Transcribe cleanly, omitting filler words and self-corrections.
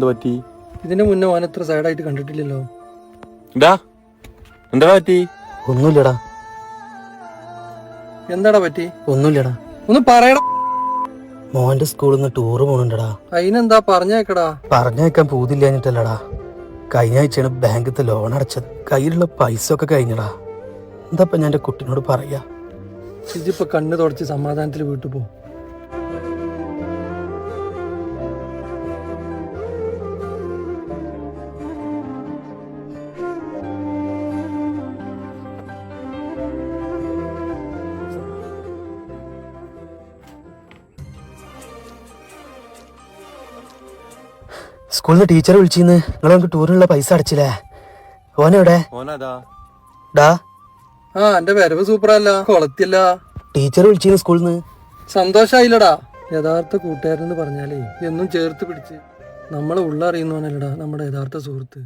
പറ്റി? ഇതിന്റെ മുന്നേ ഓൻ എത്ര സൈഡായിട്ട് കണ്ടിട്ടില്ലല്ലോ. എന്താ പറ്റി? ഒന്നുമില്ലടാ. എന്താടാ പറ്റി? ഒന്നുമില്ലടാ. ഒന്ന് പറയടാ. മോന്റെ സ്കൂളിൽ നിന്ന് ടൂറ് പോണുണ്ടടാ. അതിനെന്താ പറഞ്ഞേക്കടാ. പറഞ്ഞേക്കാൻ പൂതില്ലാഞ്ഞിട്ടല്ലടാ. കഴിഞ്ഞ ആഴ്ചയാണ് ബാങ്കിത്തെ ലോൺ അടച്ചത്. കയ്യിലുള്ള പൈസ ഒക്കെ കഴിഞ്ഞടാ. എന്താ ഞാൻ എന്റെ കുട്ടിനോട് പറയാ? ഇതിപ്പോ കണ്ണ് തുടച്ച് സമാധാനത്തിൽ വീട്ടു പോ. സ്കൂളിൽ നിന്ന് ടീച്ചർ വിളിച്ചിന്ന്. നിങ്ങൾ നമുക്ക് ടൂറിനുള്ള പൈസ അടച്ചില്ലേ? ഓനെവിടെ? ഡാ, എന്റെ വരവ് സൂപ്പറല്ല, കൊളത്തില്ല. ടീച്ചർ വിളിച്ചിന്ന് സ്കൂളിൽ നിന്ന്. സന്തോഷായില്ലടാ. യഥാർത്ഥ കൂട്ടുകാരെന്ന് പറഞ്ഞാലേ എന്നും ചേർത്ത് പിടിച്ച് നമ്മളെ ഉള്ളറിയുന്നവനല്ലടാ നമ്മുടെ യഥാർത്ഥ സുഹൃത്ത്.